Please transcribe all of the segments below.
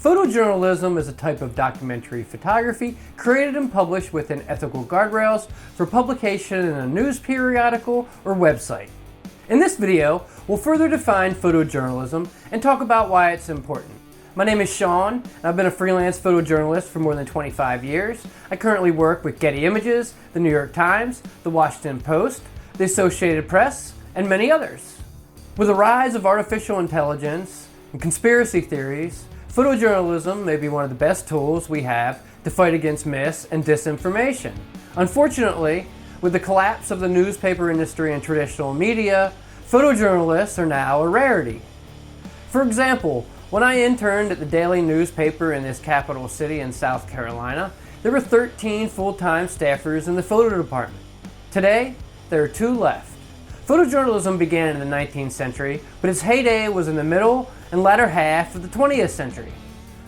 Photojournalism is a type of documentary photography created and published within ethical guardrails for publication in a news periodical or website. In this video, we'll further define photojournalism and talk about why it's important. My name is Sean, and I've been a freelance photojournalist for more than 25 years. I currently work with Getty Images, the New York Times, the Washington Post, the Associated Press, and many others. With the rise of artificial intelligence and conspiracy theories, photojournalism may be one of the best tools we have to fight against mis and disinformation. Unfortunately, with the collapse of the newspaper industry and traditional media, photojournalists are now a rarity. For example, when I interned at the daily newspaper in this capital city in South Carolina, there were 13 full-time staffers in the photo department. Today, there are 2 left. Photojournalism began in the 19th century, but its heyday was in the middle and latter half of the 20th century.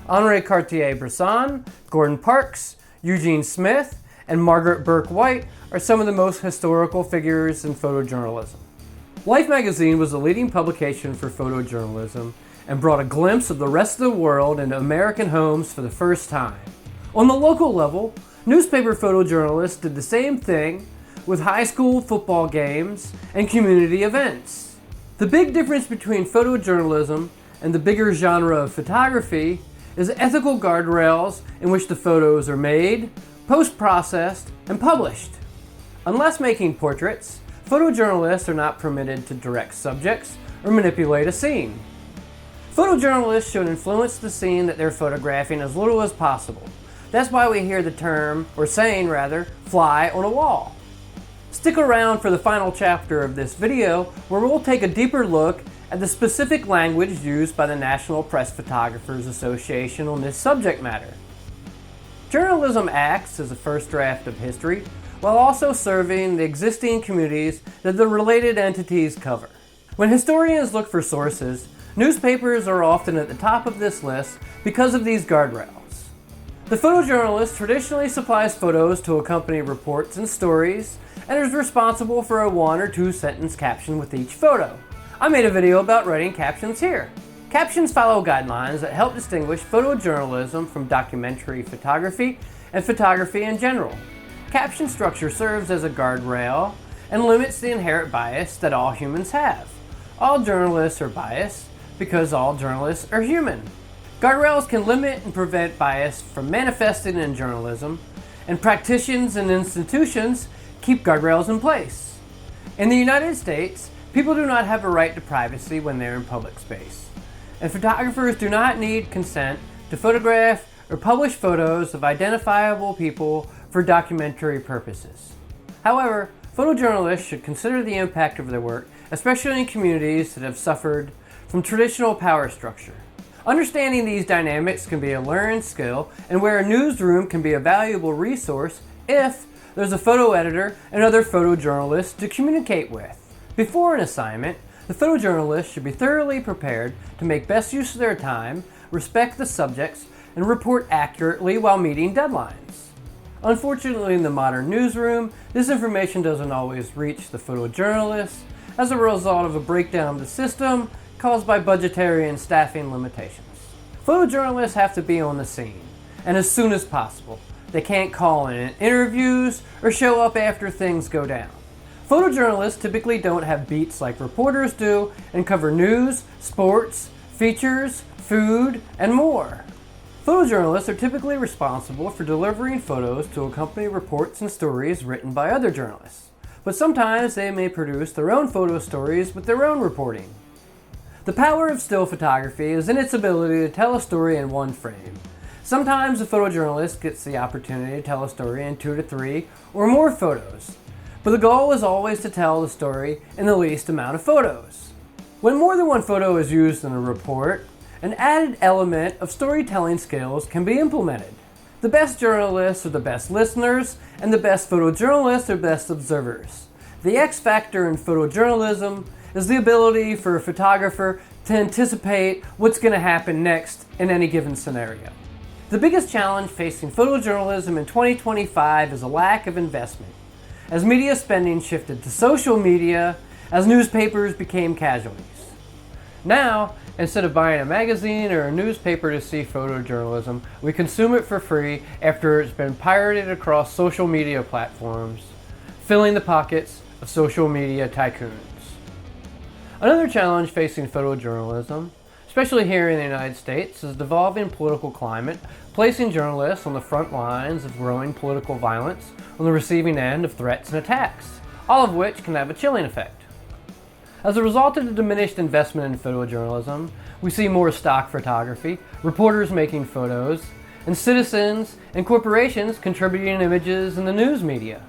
Henri Cartier-Bresson, Gordon Parks, Eugene Smith, and Margaret Burke-White are some of the most historical figures in photojournalism. Life magazine was the leading publication for photojournalism and brought a glimpse of the rest of the world into American homes for the first time. On the local level, newspaper photojournalists did the same thing with high school football games and community events. The big difference between photojournalism and the bigger genre of photography is ethical guardrails in which the photos are made, post-processed, and published. Unless making portraits, photojournalists are not permitted to direct subjects or manipulate a scene. Photojournalists should influence the scene that they're photographing as little as possible. That's why we hear the term, or saying rather, fly on a wall. Stick around for the final chapter of this video where we'll take a deeper look at the specific language used by the National Press Photographers Association on this subject matter. Journalism acts as a first draft of history while also serving the existing communities that the related entities cover. When historians look for sources, newspapers are often at the top of this list because of these guardrails. The photojournalist traditionally supplies photos to accompany reports and stories and is responsible for a 1 or 2 sentence caption with each photo. I made a video about writing captions here. Captions follow guidelines that help distinguish photojournalism from documentary photography and photography in general. Caption structure serves as a guardrail and limits the inherent bias that all humans have. All journalists are biased because all journalists are human. Guardrails can limit and prevent bias from manifesting in journalism, and practitioners and institutions keep guardrails in place. In the United States, people do not have a right to privacy when they're in public space, and photographers do not need consent to photograph or publish photos of identifiable people for documentary purposes. However, photojournalists should consider the impact of their work, especially in communities that have suffered from traditional power structure. Understanding these dynamics can be a learned skill and where a newsroom can be a valuable resource if there's a photo editor and other photojournalists to communicate with. Before an assignment, the photojournalist should be thoroughly prepared to make best use of their time, respect the subjects, and report accurately while meeting deadlines. Unfortunately, in the modern newsroom, this information doesn't always reach the photojournalist as a result of a breakdown of the system caused by budgetary and staffing limitations. Photojournalists have to be on the scene, and as soon as possible. They can't call in interviews or show up after things go down. Photojournalists typically don't have beats like reporters do and cover news, sports, features, food, and more. Photojournalists are typically responsible for delivering photos to accompany reports and stories written by other journalists, but sometimes they may produce their own photo stories with their own reporting. The power of still photography is in its ability to tell a story in one frame. Sometimes a photojournalist gets the opportunity to tell a story in 2 to 3 or more photos, but the goal is always to tell the story in the least amount of photos. When more than one photo is used in a report, an added element of storytelling skills can be implemented. The best journalists are the best listeners, and the best photojournalists are best observers. The X factor in photojournalism is the ability for a photographer to anticipate what's going to happen next in any given scenario. The biggest challenge facing photojournalism in 2025 is a lack of investment, as media spending shifted to social media as newspapers became casualties. Now, instead of buying a magazine or a newspaper to see photojournalism, we consume it for free after it's been pirated across social media platforms, filling the pockets of social media tycoons. Another challenge facing photojournalism, especially here in the United States, is the evolving political climate, placing journalists on the front lines of growing political violence, on the receiving end of threats and attacks, all of which can have a chilling effect. As a result of the diminished investment in photojournalism, we see more stock photography, reporters making photos, and citizens and corporations contributing images in the news media.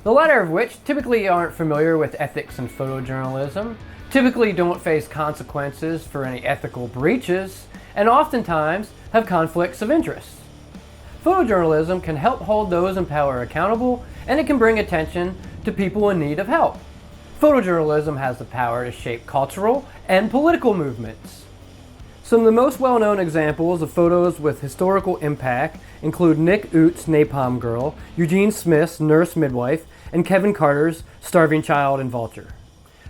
The latter of which typically aren't familiar with ethics in photojournalism, typically don't face consequences for any ethical breaches, and oftentimes have conflicts of interest. Photojournalism can help hold those in power accountable, and it can bring attention to people in need of help. Photojournalism has the power to shape cultural and political movements. Some of the most well-known examples of photos with historical impact include Nick Ute's Napalm Girl, Eugene Smith's Nurse Midwife, and Kevin Carter's Starving Child and Vulture.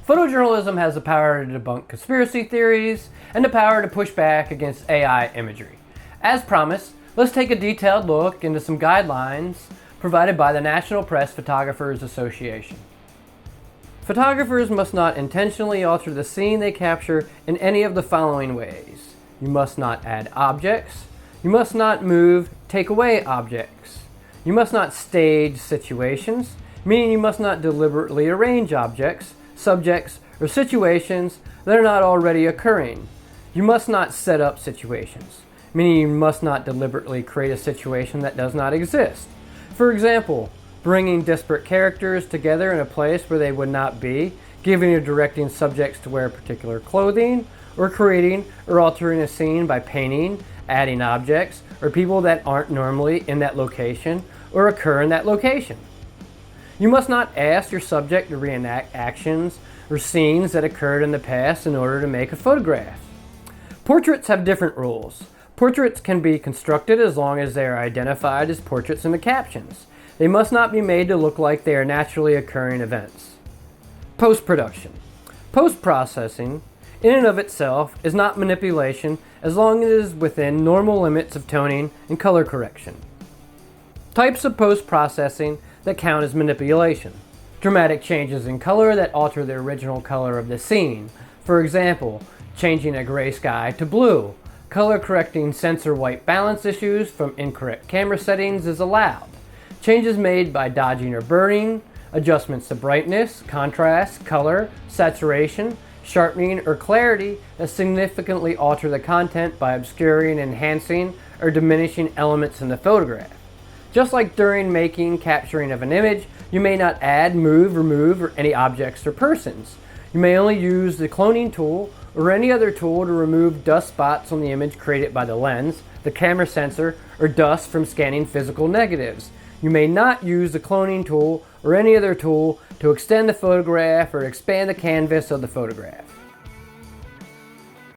Photojournalism has the power to debunk conspiracy theories and the power to push back against AI imagery. As promised, let's take a detailed look into some guidelines provided by the National Press Photographers Association. Photographers must not intentionally alter the scene they capture in any of the following ways. You must not add objects. You must not move, take away objects. You must not stage situations, meaning you must not deliberately arrange objects, subjects, or situations that are not already occurring. You must not set up situations, meaning you must not deliberately create a situation that does not exist. For example, bringing disparate characters together in a place where they would not be, giving or directing subjects to wear particular clothing, or creating or altering a scene by painting, adding objects, or people that aren't normally in that location or occur in that location. You must not ask your subject to reenact actions or scenes that occurred in the past in order to make a photograph. Portraits have different rules. Portraits can be constructed as long as they are identified as portraits in the captions. They must not be made to look like they are naturally occurring events. Post-production. Post-processing, in and of itself, is not manipulation as long as it is within normal limits of toning and color correction. Types of post-processing that count as manipulation. Dramatic changes in color that alter the original color of the scene. For example, changing a gray sky to blue. Color correcting sensor white balance issues from incorrect camera settings is allowed. Changes made by dodging or burning, adjustments to brightness, contrast, color, saturation, sharpening, or clarity that significantly alter the content by obscuring, enhancing, or diminishing elements in the photograph. Just like during making, capturing of an image, you may not add, move, remove, or any objects or persons. You may only use the cloning tool or any other tool to remove dust spots on the image created by the lens, the camera sensor, or dust from scanning physical negatives. You may not use the cloning tool or any other tool to extend the photograph or expand the canvas of the photograph.